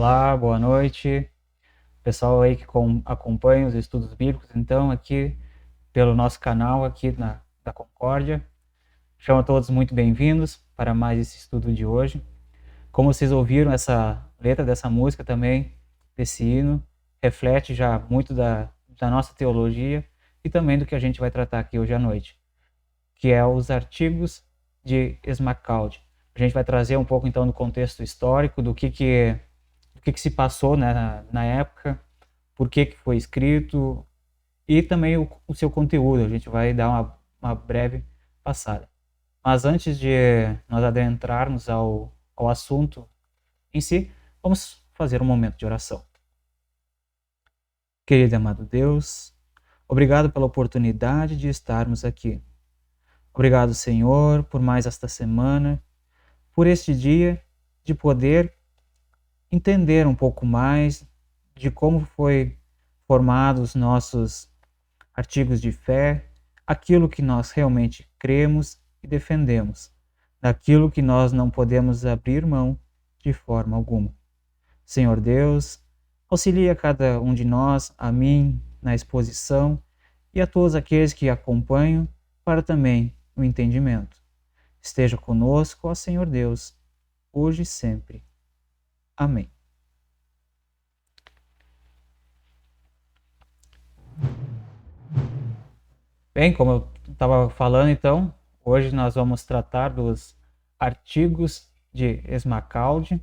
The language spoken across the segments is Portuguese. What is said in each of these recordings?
Olá, boa noite. Pessoal aí que acompanha os estudos bíblicos, então, aqui pelo nosso canal aqui da Concórdia. Sejam todos muito bem-vindos para mais esse estudo de hoje. Como vocês ouviram, essa letra dessa música também, desse hino, reflete já muito da nossa teologia e também do que a gente vai tratar aqui hoje à noite, que é os artigos de Smacaldi. A gente vai trazer um pouco então do contexto histórico, do que se passou, né, na época, por que foi escrito e também o seu conteúdo. A gente vai dar uma breve passada. Mas antes de nós adentrarmos ao assunto em si, vamos fazer um momento de oração. Querido e amado Deus, obrigado pela oportunidade de estarmos aqui. Obrigado, Senhor, por mais esta semana, por este dia de poder entender um pouco mais de como foi formados os nossos artigos de fé, aquilo que nós realmente cremos e defendemos, daquilo que nós não podemos abrir mão de forma alguma. Senhor Deus, auxilia cada um de nós, a mim, na exposição e a todos aqueles que acompanham para também o entendimento. Esteja conosco, ó Senhor Deus, hoje e sempre. Amém. Bem, como eu estava falando, então, hoje nós vamos tratar dos artigos de Smacaldi,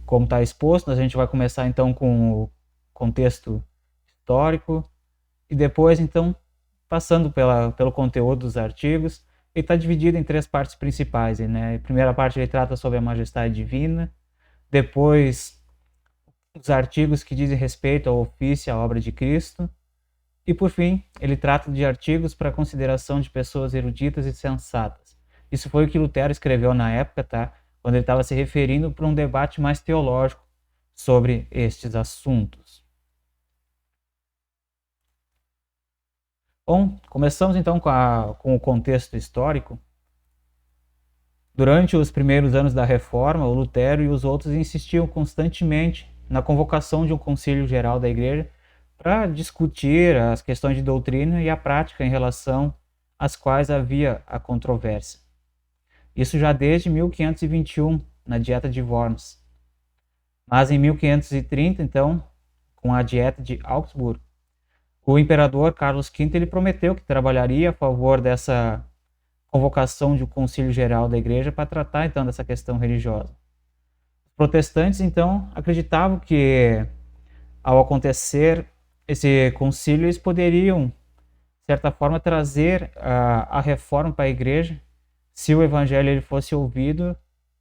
como está exposto. A gente vai começar então com o contexto histórico e depois, então, passando pelo conteúdo dos artigos. Ele está dividido em três partes principais, né? A primeira parte ele trata sobre a majestade divina, depois os artigos que dizem respeito ao ofício e à obra de Cristo, e, por fim, ele trata de artigos para consideração de pessoas eruditas e sensatas. Isso foi o que Lutero escreveu na época, tá? Quando ele estava se referindo para um debate mais teológico sobre estes assuntos. Bom, começamos então com o contexto histórico. Durante os primeiros anos da Reforma, o Lutero e os outros insistiam constantemente na convocação de um concílio geral da Igreja para discutir as questões de doutrina e a prática em relação às quais havia a controvérsia. Isso já desde 1521, na Dieta de Worms. Mas em 1530, então, com a Dieta de Augsburg, o imperador Carlos V ele prometeu que trabalharia a favor dessa convocação de um concílio geral da Igreja para tratar, então, dessa questão religiosa. Os protestantes, então, acreditavam que, ao acontecer esse concílio, eles poderiam, de certa forma, trazer a reforma para a Igreja se o evangelho ele fosse ouvido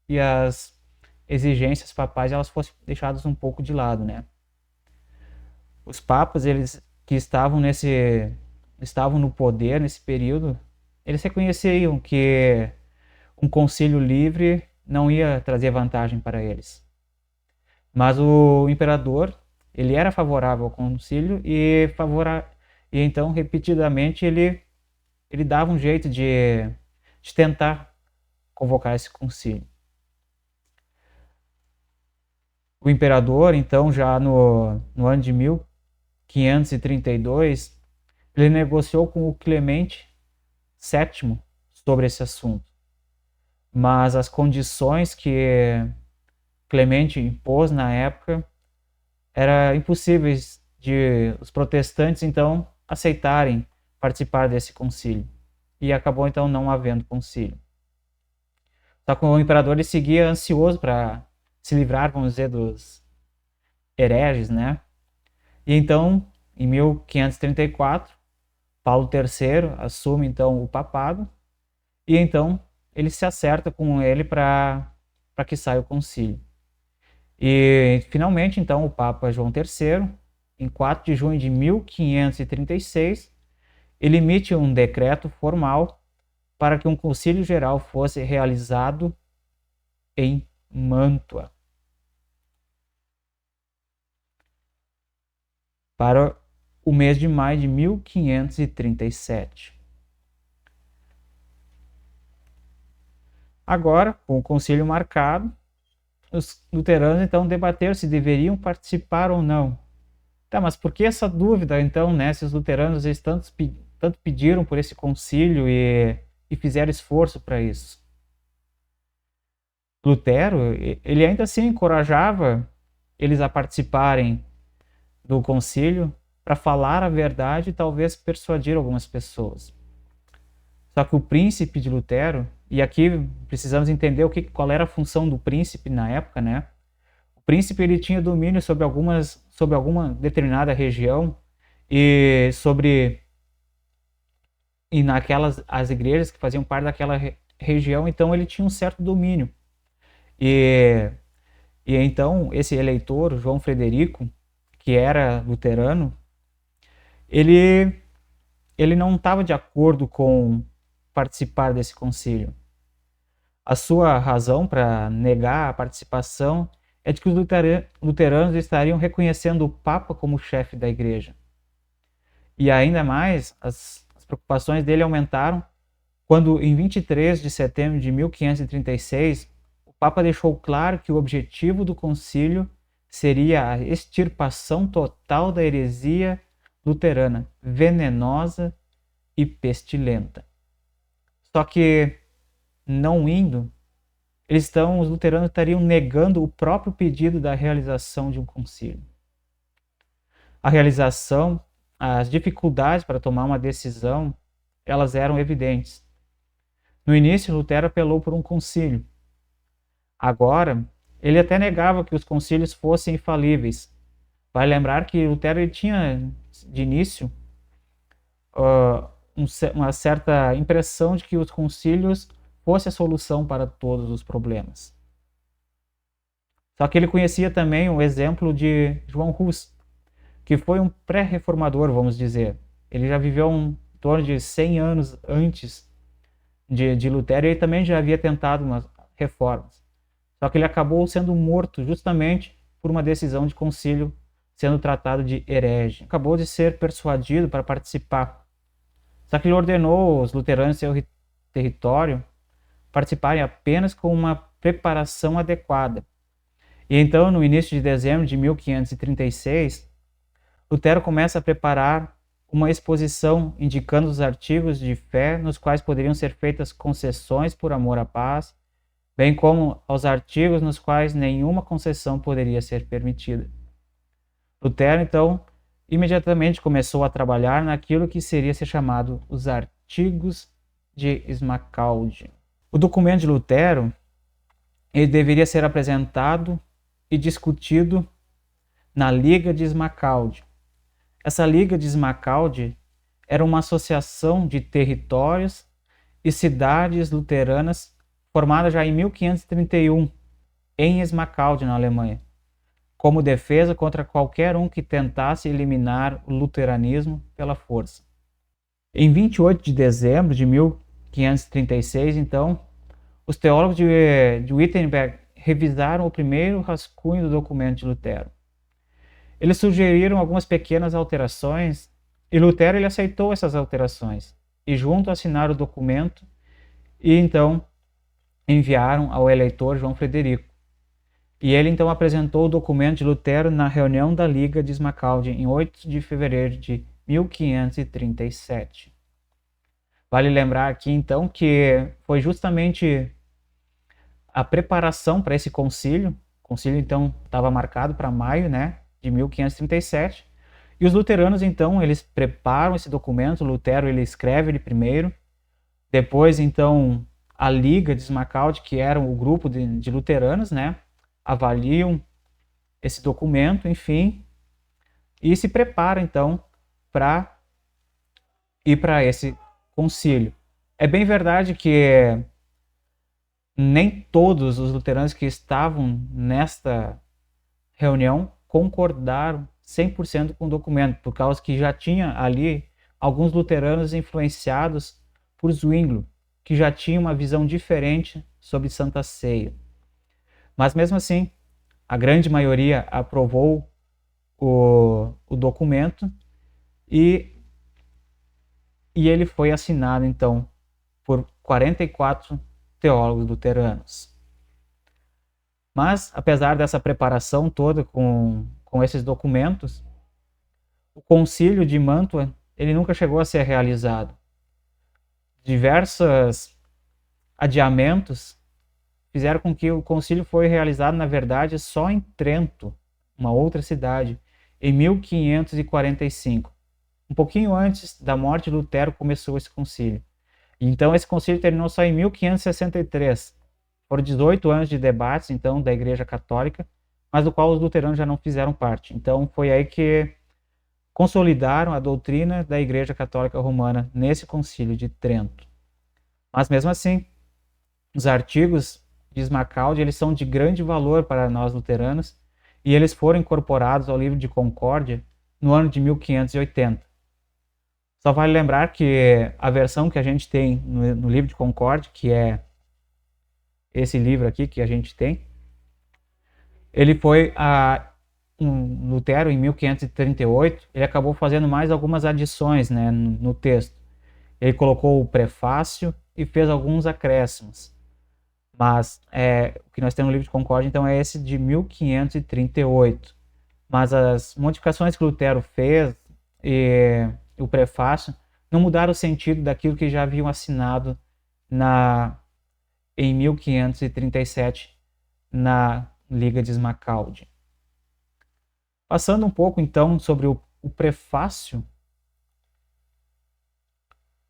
e as exigências papais elas fossem deixadas um pouco de lado, né? Os papas, eles que estavam no poder nesse período, eles reconheciam que um concílio livre não ia trazer vantagem para eles. Mas o imperador, ele era favorável ao concílio e então repetidamente ele dava um jeito de tentar convocar esse concílio. O imperador, então, já no ano de 1532, ele negociou com o Clemente VII sobre esse assunto. Mas as condições que Clemente impôs na época eram impossíveis de os protestantes, então, aceitarem participar desse concílio. E acabou, então, não havendo concílio. Só que o imperador ele seguia ansioso para se livrar, vamos dizer, dos hereges, né? E então, em 1534, Paulo III assume então o papado e então ele se acerta com ele para que saia o concílio. E finalmente então o Papa João III, em 4 de junho de 1536, ele emite um decreto formal para que um concílio geral fosse realizado em Mantua. Para o mês de maio de 1537. Agora, com o concílio marcado, os luteranos então debateram se deveriam participar ou não. Tá, mas por que essa dúvida então, né? Se os luteranos eles tanto pediram por esse concílio e fizeram esforço para isso. Lutero, ele ainda assim encorajava eles a participarem do concílio para falar a verdade e talvez persuadir algumas pessoas. Só que o príncipe de Lutero, e aqui precisamos entender qual era a função do príncipe na época, né? O príncipe ele tinha domínio sobre alguma determinada região e naquelas as igrejas que faziam parte daquela região, então ele tinha um certo domínio. E então esse eleitor, João Frederico, que era luterano, ele não estava de acordo com participar desse concílio. A sua razão para negar a participação é de que os luteranos estariam reconhecendo o Papa como chefe da igreja. E ainda mais, as preocupações dele aumentaram quando, em 23 de setembro de 1536, o Papa deixou claro que o objetivo do concílio seria a extirpação total da heresia luterana, venenosa e pestilenta. Só que, não indo, os luteranos estariam negando o próprio pedido da realização de um concílio. A realização, as dificuldades para tomar uma decisão, elas eram evidentes. No início, Lutero apelou por um concílio. Agora, ele até negava que os concílios fossem infalíveis. Vale lembrar que Lutero ele tinha, de início, uma certa impressão de que os concílios fossem a solução para todos os problemas. Só que ele conhecia também o exemplo de João Hus, que foi um pré-reformador, vamos dizer. Ele já viveu em torno de 100 anos antes de Lutero e ele também já havia tentado umas reformas. Só que ele acabou sendo morto justamente por uma decisão de concílio, sendo tratado de herege. Acabou de ser persuadido para participar. Só que ele ordenou os luteranos em seu território participarem apenas com uma preparação adequada. E então, no início de dezembro de 1536, Lutero começa a preparar uma exposição indicando os artigos de fé nos quais poderiam ser feitas concessões por amor à paz, bem como aos artigos nos quais nenhuma concessão poderia ser permitida. Lutero, então, imediatamente começou a trabalhar naquilo que seria ser chamado os Artigos de Smalcald. O documento de Lutero ele deveria ser apresentado e discutido na Liga de Smalcald. Essa Liga de Smalcald era uma associação de territórios e cidades luteranas formada já em 1531 em Smalcald, na Alemanha, como defesa contra qualquer um que tentasse eliminar o luteranismo pela força. Em 28 de dezembro de 1536, então, os teólogos de Wittenberg revisaram o primeiro rascunho do documento de Lutero. Eles sugeriram algumas pequenas alterações e Lutero ele aceitou essas alterações e juntos assinaram o documento e então enviaram ao eleitor João Frederico. E ele então apresentou o documento de Lutero na reunião da Liga de Smalcald em 8 de fevereiro de 1537. Vale lembrar aqui então que foi justamente a preparação para esse concílio. O concílio então estava marcado para maio, né, de 1537. E os luteranos então eles preparam esse documento. Lutero ele escreve ele primeiro. Depois então a Liga de Smalcald, que era o grupo de luteranos, né, avaliam esse documento, enfim, e se prepara então para ir para esse concílio. É bem verdade que nem todos os luteranos que estavam nesta reunião concordaram 100% com o documento, por causa que já tinha ali alguns luteranos influenciados por Zwinglio, que já tinha uma visão diferente sobre Santa Ceia. Mas mesmo assim, a grande maioria aprovou o documento e ele foi assinado então por 44 teólogos luteranos. Mas, apesar dessa preparação toda com esses documentos, o concílio de Mantua ele nunca chegou a ser realizado. Diversos adiamentos fizeram com que o concílio foi realizado, na verdade, só em Trento, uma outra cidade, em 1545. Um pouquinho antes da morte de Lutero começou esse concílio. Então esse concílio terminou só em 1563. Foram 18 anos de debates, então, da Igreja Católica, mas do qual os luteranos já não fizeram parte. Então foi aí que consolidaram a doutrina da Igreja Católica Romana nesse concílio de Trento. Mas mesmo assim, os artigos de Smakaldi, eles são de grande valor para nós luteranos e eles foram incorporados ao livro de Concórdia no ano de 1580. Só vale lembrar que a versão que a gente tem no livro de Concórdia, que é esse livro aqui que a gente tem, ele foi Lutero, em 1538, ele acabou fazendo mais algumas adições, né, no texto. Ele colocou o prefácio e fez alguns acréscimos. Mas o que nós temos no livro de Concórdia, então, é esse de 1538. Mas as modificações que Lutero fez e o prefácio não mudaram o sentido daquilo que já haviam assinado em 1537 na Liga de Smakaldi. Passando um pouco, então, sobre o prefácio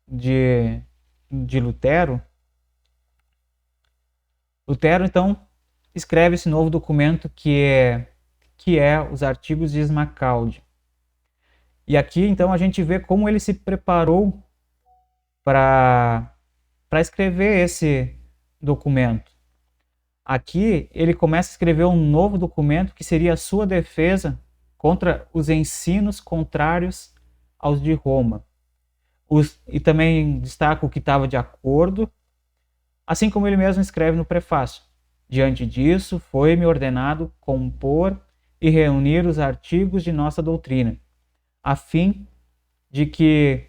de Lutero. Lutero, então, escreve esse novo documento que é os Artigos de Smakaldi. E aqui, então, a gente vê como ele se preparou para escrever esse documento. Aqui, ele começa a escrever um novo documento que seria a sua defesa contra os ensinos contrários aos de Roma. E também destaca o que estava de acordo, assim como ele mesmo escreve no prefácio. Diante disso, foi-me ordenado compor e reunir os artigos de nossa doutrina, a fim de que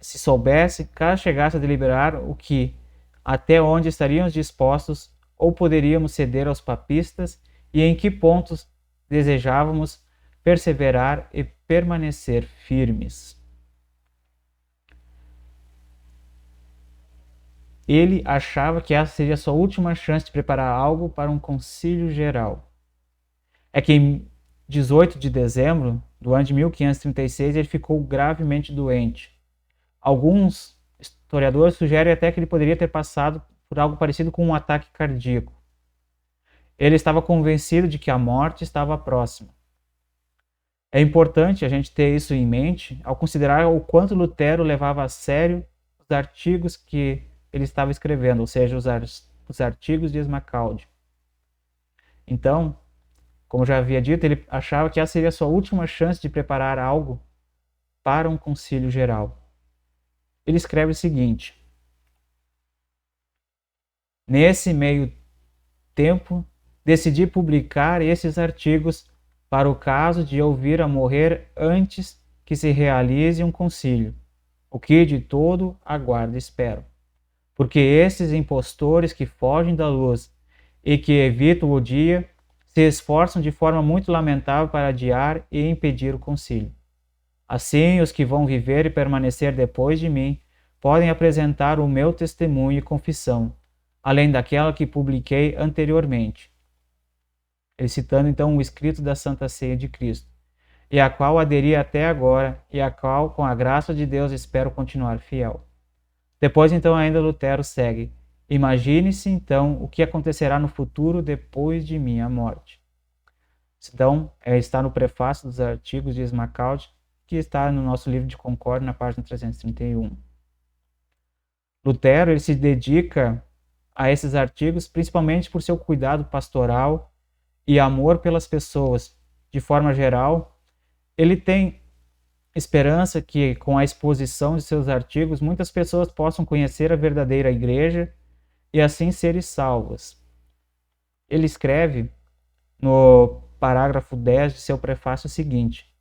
se soubesse, caso chegasse a deliberar o que, até onde estaríamos dispostos ou poderíamos ceder aos papistas e em que pontos desejávamos perseverar e permanecer firmes. Ele achava que essa seria a sua última chance de preparar algo para um concílio geral. É que em 18 de dezembro do ano de 1536 ele ficou gravemente doente. Alguns historiadores sugerem até que ele poderia ter passado por algo parecido com um ataque cardíaco. Ele estava convencido de que a morte estava próxima. É importante a gente ter isso em mente ao considerar o quanto Lutero levava a sério os artigos que ele estava escrevendo, ou seja, os artigos de Smakaldi. Então, como já havia dito, ele achava que essa seria a sua última chance de preparar algo para um concílio geral. Ele escreve o seguinte: nesse meio tempo, decidi publicar esses artigos para o caso de eu vir a morrer antes que se realize um concílio, o que de todo aguardo e espero. Porque esses impostores que fogem da luz e que evitam o dia se esforçam de forma muito lamentável para adiar e impedir o concílio. Assim, os que vão viver e permanecer depois de mim podem apresentar o meu testemunho e confissão, além daquela que publiquei anteriormente. Ele citando então o escrito da Santa Ceia de Cristo, e a qual aderi até agora e a qual, com a graça de Deus, espero continuar fiel. Depois, então, ainda Lutero segue: imagine-se, então, o que acontecerá no futuro depois de minha morte. Então, está no prefácio dos artigos de Smakaldi, que está no nosso livro de Concórdia, na página 331. Lutero ele se dedica a esses artigos principalmente por seu cuidado pastoral e amor pelas pessoas. De forma geral, ele tem esperança que, com a exposição de seus artigos, muitas pessoas possam conhecer a verdadeira igreja e assim serem salvas. Ele escreve no parágrafo 10 de seu prefácio o seguinte: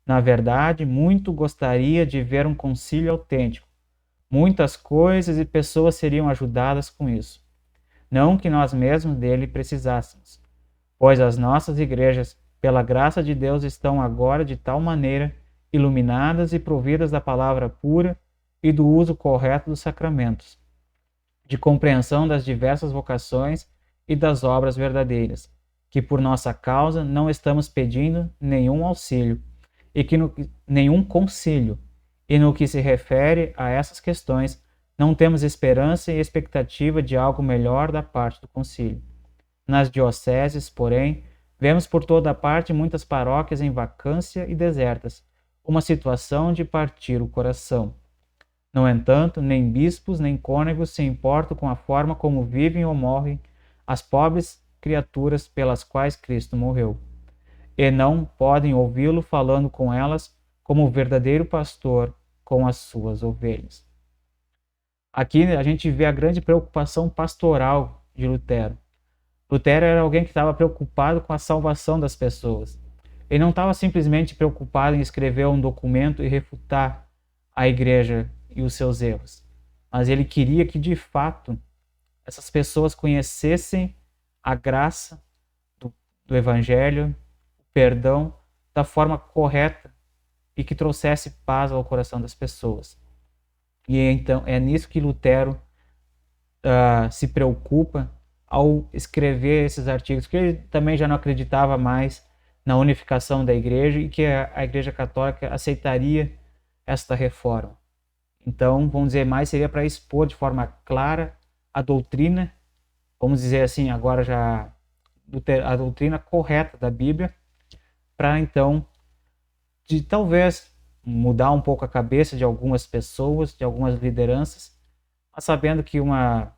na verdade, muito gostaria de ver um concílio autêntico, muitas coisas e pessoas seriam ajudadas com isso. Não que nós mesmos dele precisássemos, pois as nossas igrejas, pela graça de Deus, estão agora de tal maneira iluminadas e providas da palavra pura e do uso correto dos sacramentos, de compreensão das diversas vocações e das obras verdadeiras, que por nossa causa não estamos pedindo nenhum auxílio e que nenhum conselho, e no que se refere a essas questões, não temos esperança e expectativa de algo melhor da parte do concílio. Nas dioceses, porém, vemos por toda parte muitas paróquias em vacância e desertas, uma situação de partir o coração. No entanto, nem bispos nem cônegos se importam com a forma como vivem ou morrem as pobres criaturas pelas quais Cristo morreu, e não podem ouvi-lo falando com elas como o verdadeiro pastor com as suas ovelhas. Aqui a gente vê a grande preocupação pastoral de Lutero. Lutero era alguém que estava preocupado com a salvação das pessoas. Ele não estava simplesmente preocupado em escrever um documento e refutar a igreja e os seus erros, mas ele queria que, de fato, essas pessoas conhecessem a graça do Evangelho, o perdão, da forma correta e que trouxesse paz ao coração das pessoas. E então é nisso que Lutero se preocupa ao escrever esses artigos, que ele também já não acreditava mais na unificação da igreja e que a Igreja Católica aceitaria esta reforma. Então, vamos dizer, mais seria para expor de forma clara a doutrina, vamos dizer assim, agora já a doutrina correta da Bíblia, para então, de talvez mudar um pouco a cabeça de algumas pessoas, de algumas lideranças, mas sabendo que uma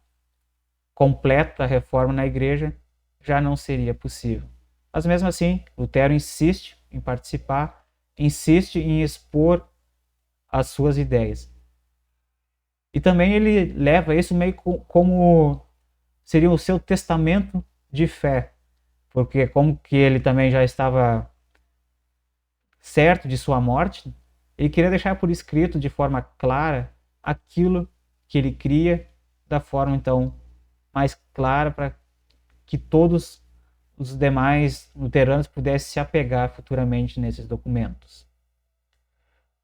completa reforma na igreja já não seria possível. Mas mesmo assim, Lutero insiste em participar, insiste em expor as suas ideias. E também ele leva isso meio como seria o seu testamento de fé, porque como que ele também já estava certo de sua morte, ele queria deixar por escrito de forma clara aquilo que ele cria, da forma então mais clara para que todos os demais luteranos pudessem se apegar futuramente nesses documentos.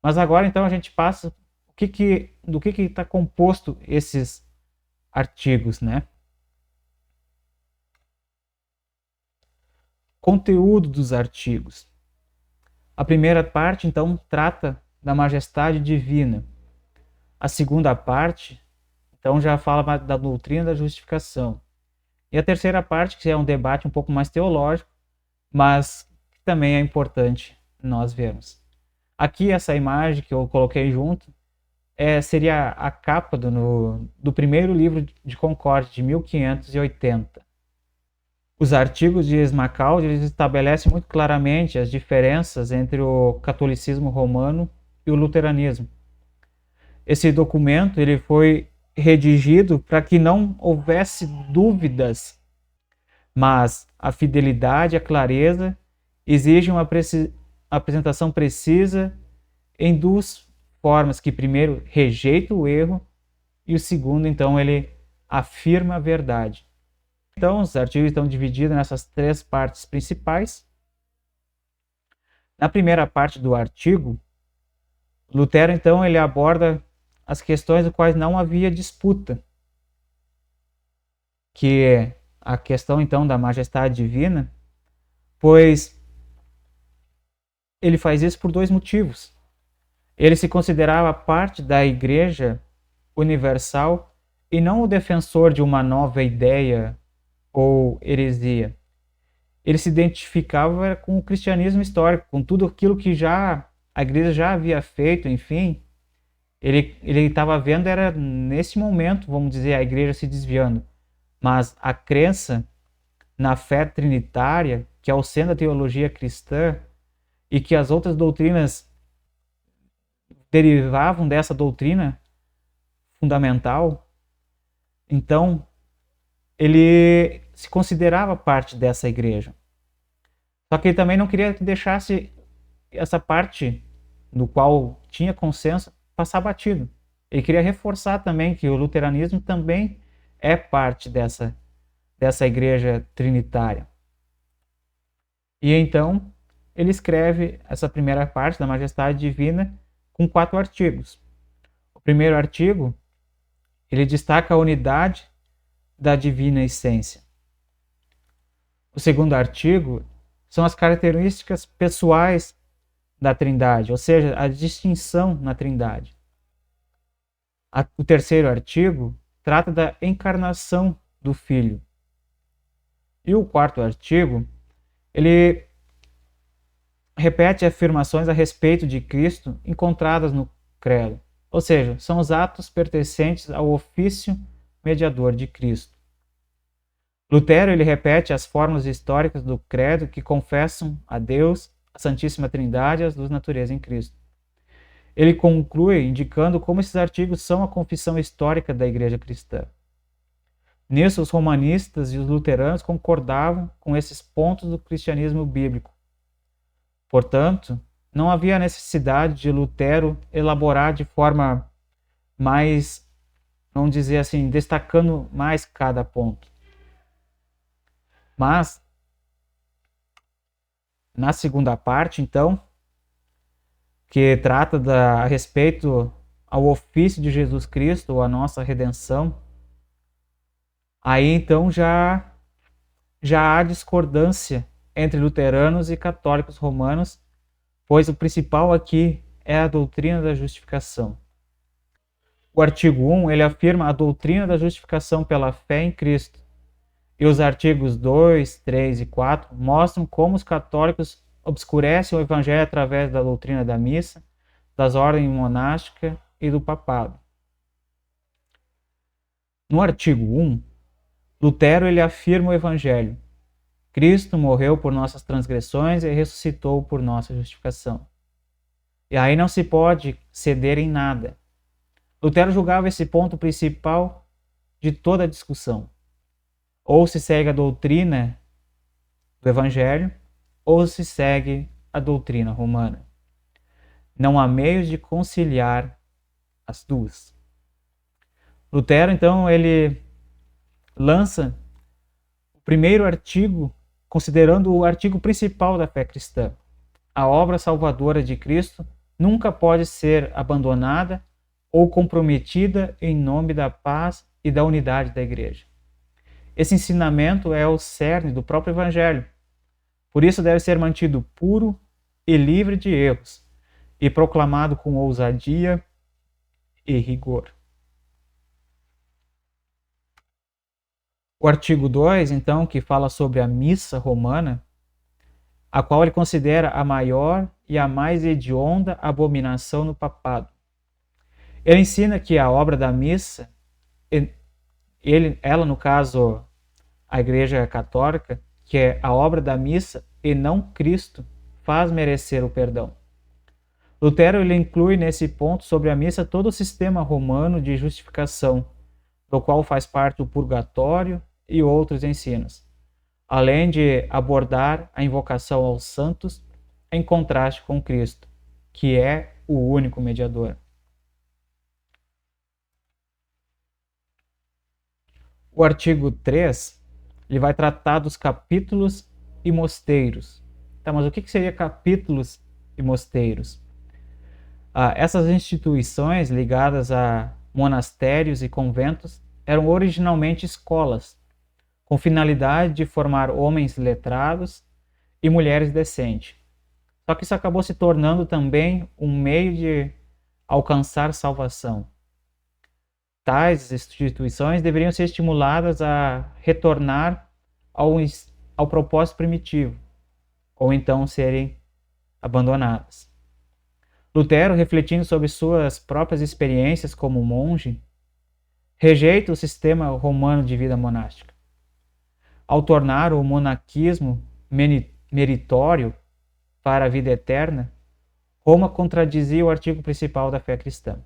Mas agora então a gente passa do que está composto esses artigos, né? Conteúdo dos artigos. A primeira parte, então, trata da majestade divina. A segunda parte, então, já fala da doutrina da justificação. E a terceira parte, que é um debate um pouco mais teológico, mas que também é importante nós vermos. Aqui, essa imagem que eu coloquei junto, seria a capa do primeiro livro de Concórdia, de 1580. Os artigos de Smacal eles estabelecem muito claramente as diferenças entre o catolicismo romano e o luteranismo. Esse documento ele foi redigido para que não houvesse dúvidas, mas a fidelidade e a clareza exigem uma apresentação precisa em duas formas, que primeiro rejeita o erro e o segundo, então, ele afirma a verdade. Então, os artigos estão divididos nessas três partes principais. Na primeira parte do artigo, Lutero, então, ele aborda as questões das quais não havia disputa, que é a questão, então, da majestade divina, pois ele faz isso por dois motivos. Ele se considerava parte da Igreja Universal e não o defensor de uma nova ideia ou heresia. Ele se identificava com o cristianismo histórico, com tudo aquilo que a igreja já havia feito, enfim. Ele estava vendo, era nesse momento, vamos dizer, a igreja se desviando. Mas a crença na fé trinitária, que é o centro da teologia cristã, e que as outras doutrinas derivavam dessa doutrina fundamental, então ele se considerava parte dessa igreja. Só que ele também não queria que deixasse essa parte no qual tinha consenso passar batido. Ele queria reforçar também que o luteranismo também é parte dessa igreja trinitária. E então ele escreve essa primeira parte da Majestade Divina com 4 artigos. O primeiro artigo, ele destaca a unidade da divina essência. O segundo artigo são as características pessoais da Trindade, ou seja, a distinção na Trindade. O terceiro artigo trata da encarnação do Filho. E o quarto artigo, ele repete afirmações a respeito de Cristo encontradas no credo, ou seja, são os atos pertencentes ao ofício mediador de Cristo. Lutero ele repete as fórmulas históricas do credo que confessam a Deus, a Santíssima Trindade e as duas naturezas em Cristo. Ele conclui indicando como esses artigos são a confissão histórica da Igreja cristã. Nisso, os romanistas e os luteranos concordavam com esses pontos do cristianismo bíblico. Portanto, não havia necessidade de Lutero elaborar de forma mais, vamos dizer assim, destacando mais cada ponto. Mas, na segunda parte, então, que trata a respeito ao ofício de Jesus Cristo, ou a nossa redenção, aí então já há discordância entre luteranos e católicos romanos, pois o principal aqui é a doutrina da justificação. O artigo 1, ele afirma a doutrina da justificação pela fé em Cristo. E os artigos 2, 3 e 4 mostram como os católicos obscurecem o evangelho através da doutrina da missa, das ordens monásticas e do papado. No artigo 1, Lutero ele afirma o evangelho. Cristo morreu por nossas transgressões e ressuscitou por nossa justificação. E aí não se pode ceder em nada. Lutero julgava esse ponto principal de toda a discussão. Ou se segue a doutrina do Evangelho, ou se segue a doutrina romana. Não há meios de conciliar as duas. Lutero, então, ele lança o primeiro artigo, considerando o artigo principal da fé cristã. A obra salvadora de Cristo nunca pode ser abandonada ou comprometida em nome da paz e da unidade da Igreja. Esse ensinamento é o cerne do próprio Evangelho. Por isso deve ser mantido puro e livre de erros, e proclamado com ousadia e rigor. O artigo 2, então, que fala sobre a missa romana, a qual ele considera a maior e a mais hedionda abominação no papado. Ele ensina que a obra da missa, ela no caso, a Igreja Católica, que é a obra da missa e não Cristo, faz merecer o perdão. Lutero ele inclui nesse ponto sobre a missa todo o sistema romano de justificação, do qual faz parte o purgatório e outros ensinos, além de abordar a invocação aos santos em contraste com Cristo, que é o único mediador. O artigo 3, ele vai tratar dos capítulos e mosteiros. Tá, mas o que seria capítulos e mosteiros? Essas instituições ligadas a monastérios e conventos eram originalmente escolas, com finalidade de formar homens letrados e mulheres decentes. Só que isso acabou se tornando também um meio de alcançar salvação. Tais instituições deveriam ser estimuladas a retornar ao propósito primitivo, ou então serem abandonadas. Lutero, refletindo sobre suas próprias experiências como monge, rejeita o sistema romano de vida monástica. Ao tornar o monaquismo meritório para a vida eterna, Roma contradizia o artigo principal da fé cristã.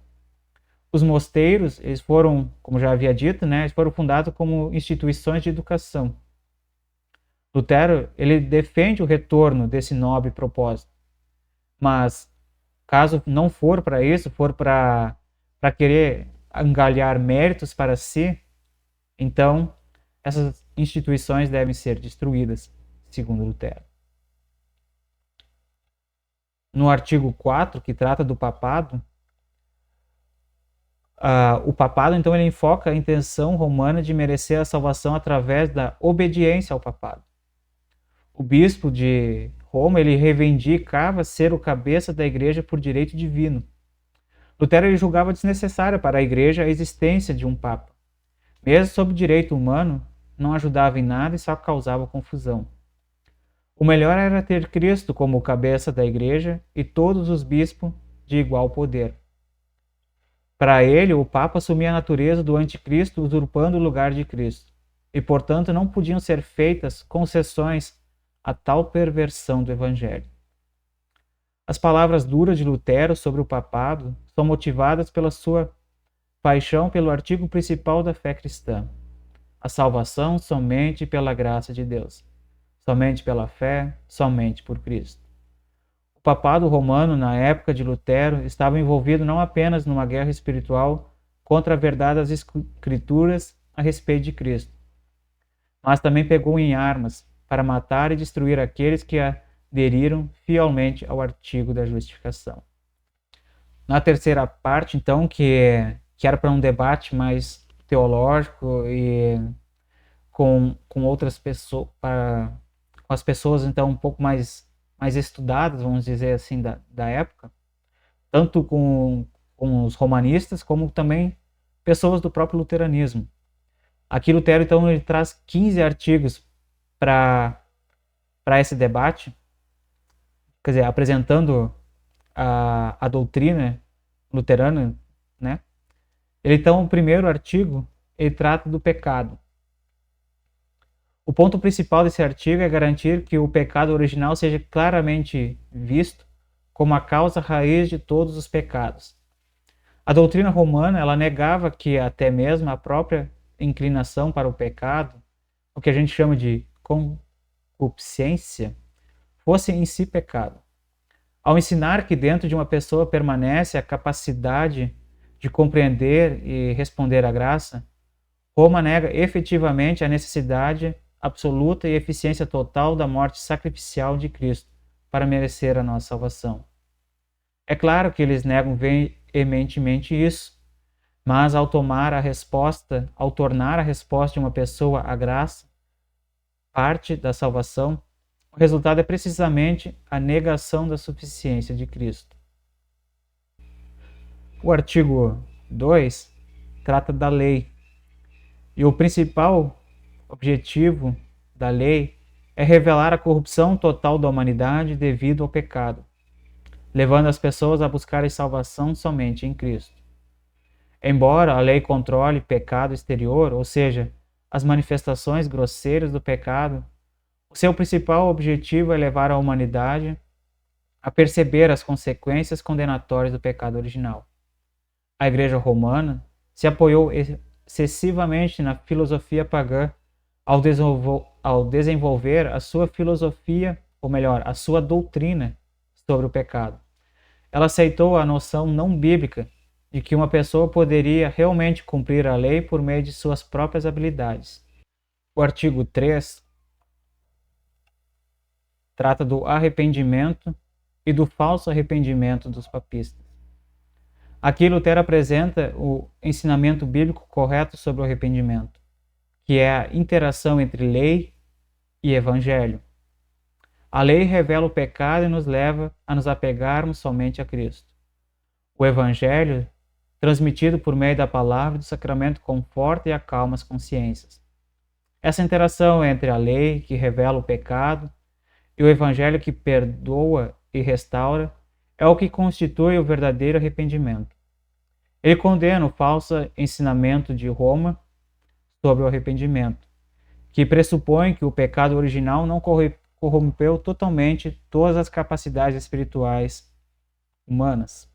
Os mosteiros, eles foram, como já havia dito, eles foram fundados como instituições de educação. Lutero, ele defende o retorno desse nobre propósito, mas caso não for para isso, for para para querer angariar méritos para si, então essas instituições devem ser destruídas, segundo Lutero. No artigo 4, que trata do papado, o papado, então, ele enfoca a intenção romana de merecer a salvação através da obediência ao papado. O bispo de Roma, ele reivindicava ser o cabeça da igreja por direito divino. Lutero ele julgava desnecessária para a igreja a existência de um papa. Mesmo sob direito humano, não ajudava em nada e só causava confusão. O melhor era ter Cristo como cabeça da igreja e todos os bispos de igual poder. Para ele, o Papa assumia a natureza do anticristo, usurpando o lugar de Cristo, e, portanto, não podiam ser feitas concessões a tal perversão do Evangelho. As palavras duras de Lutero sobre o papado são motivadas pela sua paixão pelo artigo principal da fé cristã: a salvação somente pela graça de Deus, somente pela fé, somente por Cristo. O papado romano, na época de Lutero, estava envolvido não apenas numa guerra espiritual contra a verdade das Escrituras a respeito de Cristo, mas também pegou em armas para matar e destruir aqueles que aderiram fielmente ao artigo da justificação. Na terceira parte, então, que era para um debate mais teológico e com outras pessoas, com as pessoas, então, um pouco mais estudadas, vamos dizer assim, da época, tanto com os romanistas, como também pessoas do próprio luteranismo. Aqui Lutero, então, ele traz 15 artigos para esse debate, quer dizer, apresentando a doutrina luterana, né? Então, o primeiro artigo, ele trata do pecado. O ponto principal desse artigo é garantir que o pecado original seja claramente visto como a causa raiz de todos os pecados. A doutrina romana, ela negava que até mesmo a própria inclinação para o pecado, o que a gente chama de concupiscência, fosse em si pecado. Ao ensinar que dentro de uma pessoa permanece a capacidade de compreender e responder à graça, Roma nega efetivamente a necessidade absoluta e eficiência total da morte sacrificial de Cristo para merecer a nossa salvação. É claro que eles negam veementemente isso, mas ao tornar a resposta de uma pessoa à graça parte da salvação, o resultado é precisamente a negação da suficiência de Cristo. O artigo 2 trata da lei, e o principal objetivo da lei é revelar a corrupção total da humanidade devido ao pecado, levando as pessoas a buscarem salvação somente em Cristo. Embora a lei controle pecado exterior, ou seja, as manifestações grosseiras do pecado, o seu principal objetivo é levar a humanidade a perceber as consequências condenatórias do pecado original. A Igreja Romana se apoiou excessivamente na filosofia pagã ao desenvolver a sua filosofia, ou melhor, a sua doutrina sobre o pecado. Ela aceitou a noção não bíblica de que uma pessoa poderia realmente cumprir a lei por meio de suas próprias habilidades. O artigo 3 trata do arrependimento e do falso arrependimento dos papistas. Aqui Lutero apresenta o ensinamento bíblico correto sobre o arrependimento, que é a interação entre lei e evangelho. A lei revela o pecado e nos leva a nos apegarmos somente a Cristo. O evangelho, transmitido por meio da palavra e do sacramento, conforta e acalma as consciências. Essa interação entre a lei, que revela o pecado, e o evangelho, que perdoa e restaura, é o que constitui o verdadeiro arrependimento. Ele condena o falso ensinamento de Roma sobre o arrependimento, que pressupõe que o pecado original não corrompeu totalmente todas as capacidades espirituais humanas.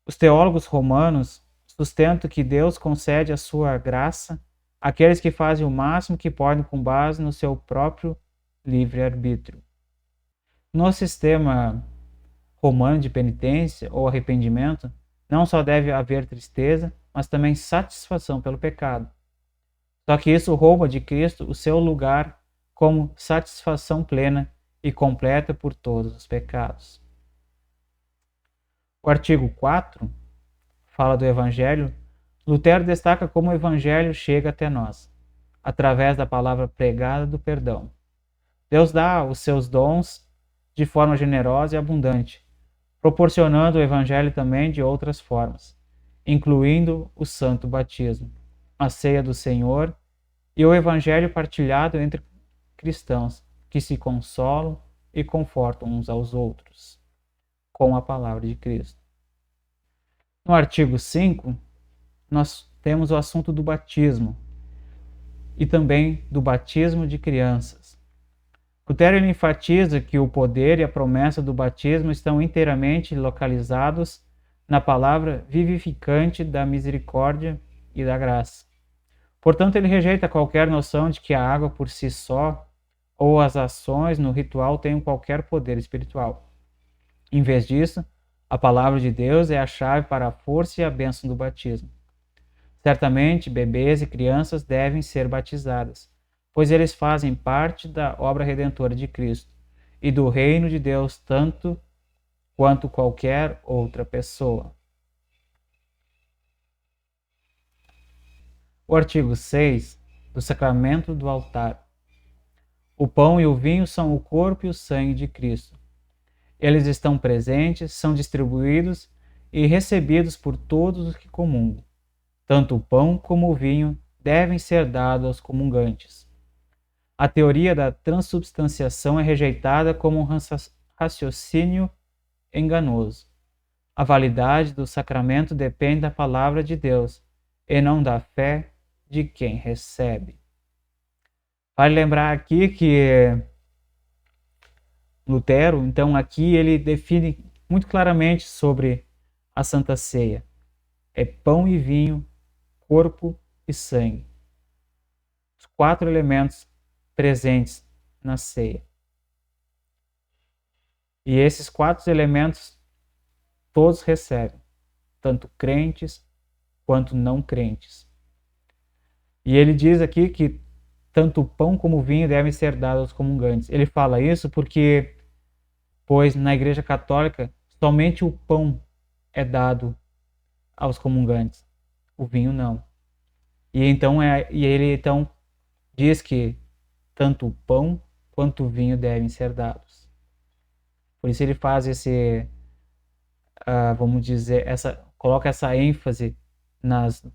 Os teólogos romanos sustentam que Deus concede a sua graça àqueles que fazem o máximo que podem com base no seu próprio livre-arbítrio. No sistema romano de penitência ou arrependimento, não só deve haver tristeza, mas também satisfação pelo pecado. Só que isso rouba de Cristo o seu lugar como satisfação plena e completa por todos os pecados. O artigo 4 fala do Evangelho. Lutero destaca como o Evangelho chega até nós, através da palavra pregada do perdão. Deus dá os seus dons de forma generosa e abundante, proporcionando o Evangelho também de outras formas, incluindo o santo batismo, a ceia do Senhor e o Evangelho partilhado entre cristãos que se consolam e confortam uns aos outros com a palavra de Cristo. No artigo 5, nós temos o assunto do batismo e também do batismo de crianças. Lutero enfatiza que o poder e a promessa do batismo estão inteiramente localizados na palavra vivificante da misericórdia e da graça. Portanto, ele rejeita qualquer noção de que a água por si só ou as ações no ritual tenham qualquer poder espiritual. Em vez disso, a palavra de Deus é a chave para a força e a bênção do batismo. Certamente, bebês e crianças devem ser batizadas, pois eles fazem parte da obra redentora de Cristo e do reino de Deus tanto quanto qualquer outra pessoa. O artigo 6 do sacramento do altar. O pão e o vinho são o corpo e o sangue de Cristo. Eles estão presentes, são distribuídos e recebidos por todos os que comungam. Tanto o pão como o vinho devem ser dados aos comungantes. A teoria da transubstanciação é rejeitada como um raciocínio enganoso. A validade do sacramento depende da palavra de Deus e não da fé de quem recebe. Vale lembrar aqui que Lutero, então, aqui ele define muito claramente sobre a Santa Ceia. É pão e vinho, corpo e sangue. Os 4 elementos presentes na ceia. E esses 4 elementos todos recebem, tanto crentes quanto não crentes. E ele diz aqui que tanto o pão como o vinho devem ser dados aos comungantes. Ele fala isso porque, pois na Igreja Católica, somente o pão é dado aos comungantes, o vinho não. E ele então diz que tanto o pão quanto o vinho devem ser dados. Por isso ele faz vamos dizer, coloca essa ênfase nas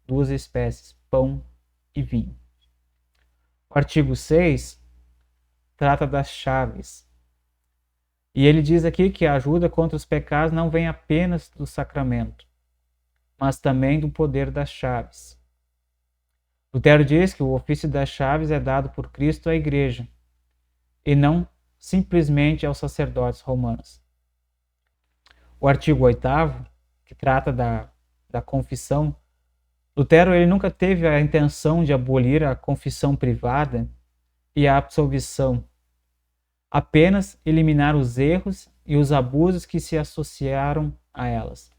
2 espécies, pão e vinho. O artigo 6 trata das chaves. E ele diz aqui que a ajuda contra os pecados não vem apenas do sacramento, mas também do poder das chaves. Lutero diz que o ofício das chaves é dado por Cristo à Igreja, e não simplesmente aos sacerdotes romanos. O artigo 8º, que trata da confissão, Lutero ele nunca teve a intenção de abolir a confissão privada e a absolvição, apenas eliminar os erros e os abusos que se associaram a elas.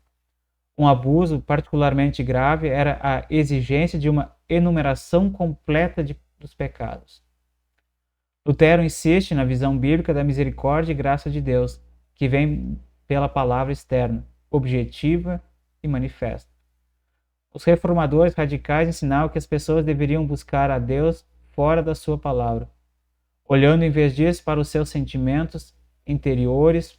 Um abuso particularmente grave era a exigência de uma enumeração completa dos pecados. Lutero insiste na visão bíblica da misericórdia e graça de Deus, que vem pela palavra externa, objetiva e manifesta. Os reformadores radicais ensinavam que as pessoas deveriam buscar a Deus fora da sua palavra, olhando em vez disso para os seus sentimentos interiores,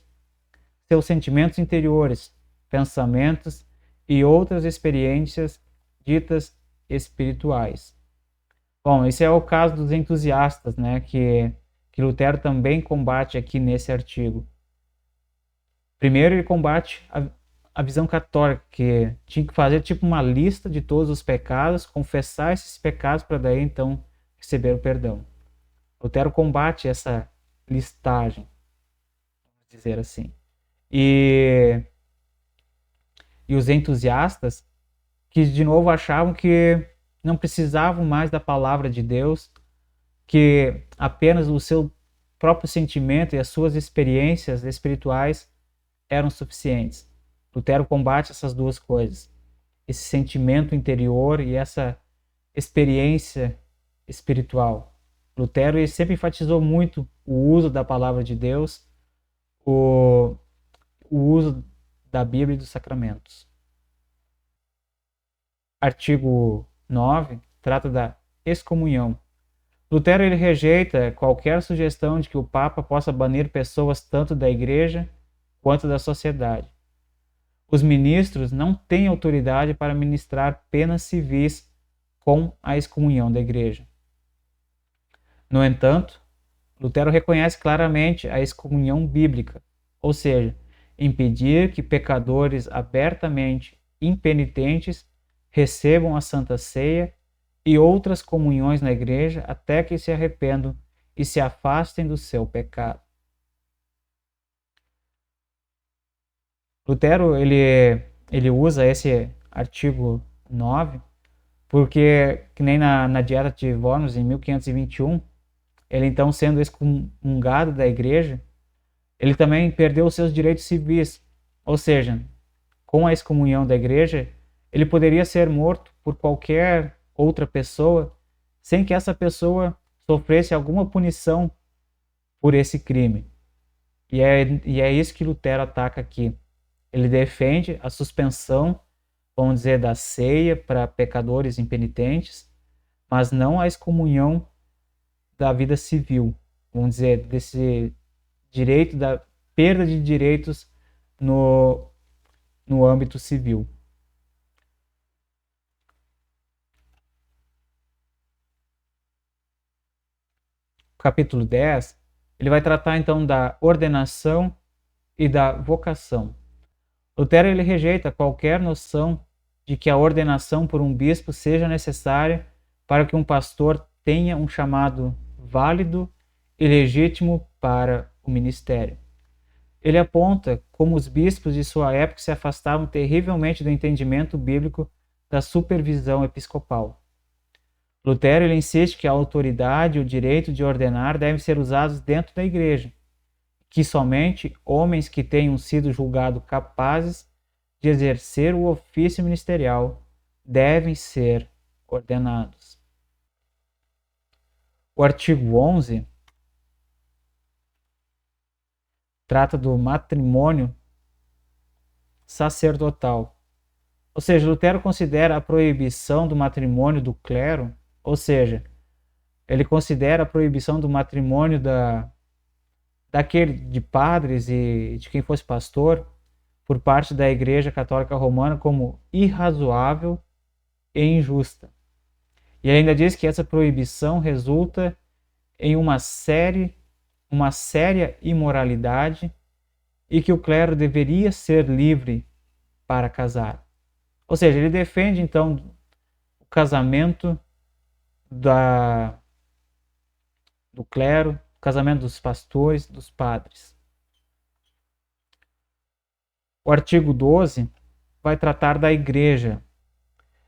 pensamentos e outras experiências ditas espirituais. Bom, esse é o caso dos entusiastas, né, que Lutero também combate aqui nesse artigo. Primeiro ele combate a visão católica, que tinha que fazer tipo uma lista de todos os pecados, confessar esses pecados para daí então receber o perdão. Lutero combate essa listagem, vamos dizer assim. E os entusiastas, que de novo achavam que não precisavam mais da palavra de Deus, que apenas o seu próprio sentimento e as suas experiências espirituais eram suficientes. Lutero combate essas duas coisas, esse sentimento interior e essa experiência espiritual. Lutero ele sempre enfatizou muito o uso da palavra de Deus, o uso da Bíblia e dos sacramentos. Artigo 9 trata da excomunhão. Lutero ele rejeita qualquer sugestão de que o Papa possa banir pessoas tanto da Igreja quanto da sociedade. Os ministros não têm autoridade para ministrar penas civis com a excomunhão da Igreja. No entanto, Lutero reconhece claramente a excomunhão bíblica, ou seja, impedir que pecadores abertamente impenitentes recebam a Santa Ceia e outras comunhões na Igreja até que se arrependam e se afastem do seu pecado. Lutero ele usa esse artigo 9 porque, que nem na Dieta de Worms, em 1521, ele então sendo excomungado da Igreja, ele também perdeu os seus direitos civis, ou seja, com a excomunhão da Igreja, ele poderia ser morto por qualquer outra pessoa, sem que essa pessoa sofresse alguma punição por esse crime. E é isso que Lutero ataca aqui. Ele defende a suspensão, vamos dizer, da ceia para pecadores impenitentes, mas não a excomunhão da vida civil, vamos dizer, desse direito, da perda de direitos no âmbito civil. O capítulo 10, ele vai tratar então da ordenação e da vocação. Lutero ele rejeita qualquer noção de que a ordenação por um bispo seja necessária para que um pastor tenha um chamado válido e legítimo para o ministério. Ele aponta como os bispos de sua época se afastavam terrivelmente do entendimento bíblico da supervisão episcopal. Lutero ele insiste que a autoridade e o direito de ordenar devem ser usados dentro da Igreja, que somente homens que tenham sido julgados capazes de exercer o ofício ministerial devem ser ordenados. O artigo 11 trata do matrimônio sacerdotal. Ou seja, Lutero considera a proibição do matrimônio do clero, ou seja, ele considera a proibição do matrimônio daquele de padres e de quem fosse pastor por parte da Igreja Católica Romana como irrazoável e injusta. E ainda diz que essa proibição resulta em uma séria imoralidade e que o clero deveria ser livre para casar. Ou seja, ele defende então o casamento do clero, o casamento dos pastores, dos padres. O artigo 12 vai tratar da Igreja.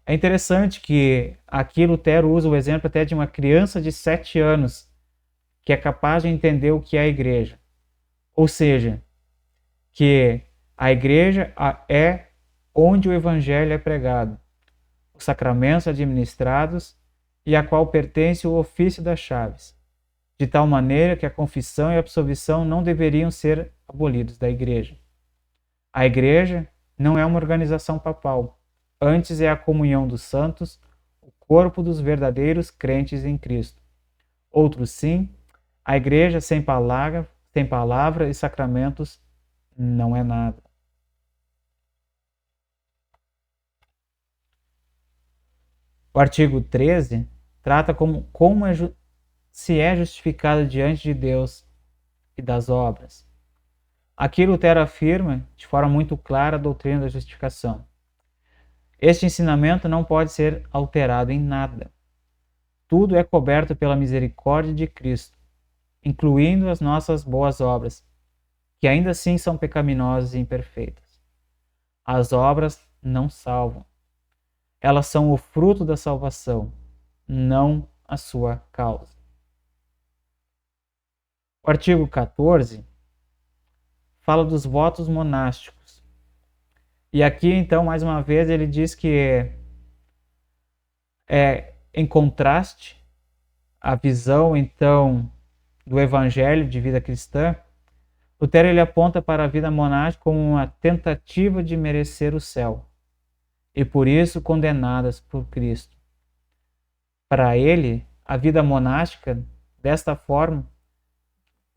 É interessante que aqui Lutero usa o exemplo até de uma criança de 7 anos que é capaz de entender o que é a Igreja. Ou seja, que a Igreja é onde o Evangelho é pregado, os sacramentos administrados e a qual pertence o ofício das chaves, de tal maneira que a confissão e a absolvição não deveriam ser abolidos da Igreja. A Igreja não é uma organização papal, antes é a comunhão dos santos, o corpo dos verdadeiros crentes em Cristo. Outros sim, a Igreja sem palavra e sacramentos não é nada. O artigo 13 trata como se é justificado diante de Deus e das obras. Aqui Lutero afirma de forma muito clara a doutrina da justificação. Este ensinamento não pode ser alterado em nada. Tudo é coberto pela misericórdia de Cristo, incluindo as nossas boas obras, que ainda assim são pecaminosas e imperfeitas. As obras não salvam. Elas são o fruto da salvação, não a sua causa. O artigo 14 fala dos votos monásticos. E aqui, então, mais uma vez, ele diz que em contraste à visão, então, do evangelho de vida cristã, Lutero ele aponta para a vida monástica como uma tentativa de merecer o céu e por isso condenadas por Cristo. Para ele, a vida monástica, desta forma,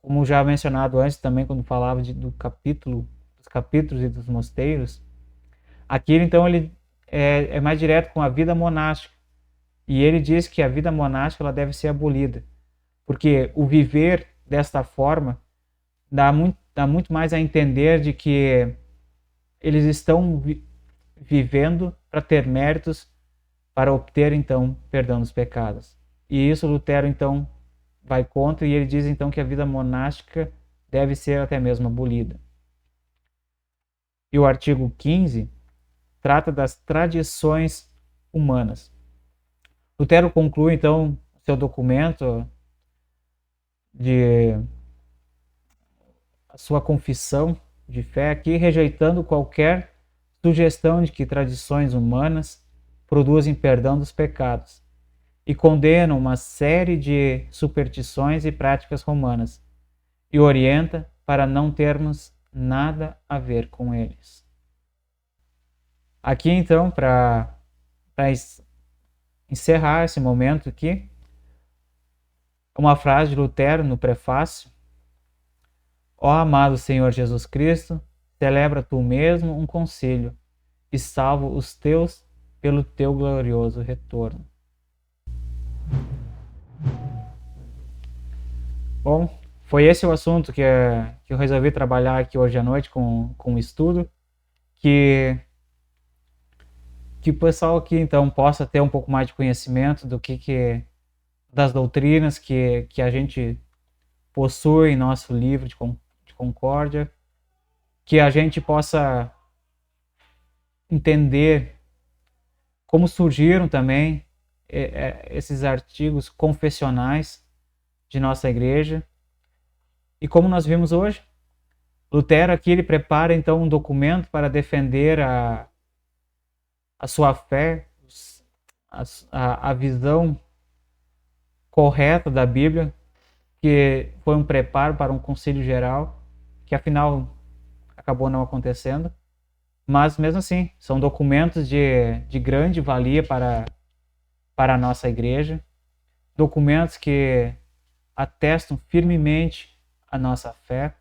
como já mencionado antes também quando falava dos capítulos e dos mosteiros, aqui então ele é mais direto com a vida monástica. E ele diz que a vida monástica ela deve ser abolida, porque o viver desta forma dá muito mais a entender de que eles estão vivendo para ter méritos, para obter então perdão dos pecados. E isso Lutero então vai contra, e ele diz então que a vida monástica deve ser até mesmo abolida. E o artigo 15 trata das tradições humanas. Lutero conclui então seu documento de a sua confissão de fé aqui, rejeitando qualquer sugestão de que tradições humanas produzem perdão dos pecados e condenam uma série de superstições e práticas romanas e orienta para não termos nada a ver com eles. Aqui então, para encerrar esse momento aqui, uma frase de Lutero no prefácio: Ó amado Senhor Jesus Cristo, celebra tu mesmo um concílio e salva os teus pelo teu glorioso retorno. Bom, foi esse o assunto que eu resolvi trabalhar aqui hoje à noite com o estudo, que o pessoal aqui então possa ter um pouco mais de conhecimento do que das doutrinas que a gente possui em nosso livro de concórdia, que a gente possa entender como surgiram também esses artigos confessionais de nossa igreja. E como nós vimos hoje, Lutero aqui ele prepara então um documento para defender a sua fé, a visão correta da Bíblia, que foi um preparo para um concílio geral, que afinal acabou não acontecendo. Mas mesmo assim, são documentos de grande valia para a nossa igreja, documentos que atestam firmemente a nossa fé.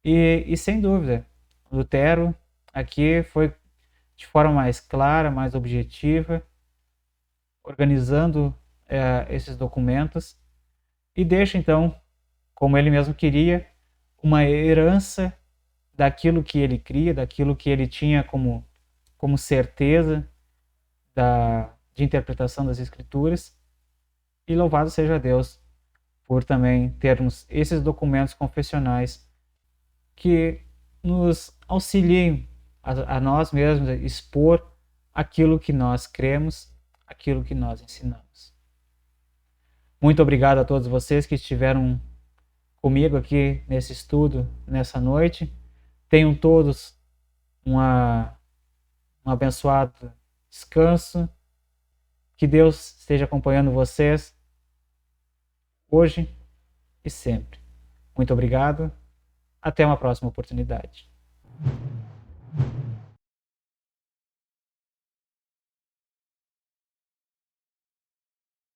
E sem dúvida, Lutero aqui foi de forma mais clara, mais objetiva, organizando esses documentos, e deixa então, como ele mesmo queria, uma herança daquilo que ele cria, daquilo que ele tinha como certeza de interpretação das Escrituras. E louvado seja Deus por também termos esses documentos confessionais que nos auxiliem a nós mesmos a expor aquilo que nós cremos, aquilo que nós ensinamos. Muito obrigado a todos vocês que estiveram comigo aqui nesse estudo, nessa noite. Tenham todos um abençoado descanso. Que Deus esteja acompanhando vocês hoje e sempre. Muito obrigado. Até uma próxima oportunidade.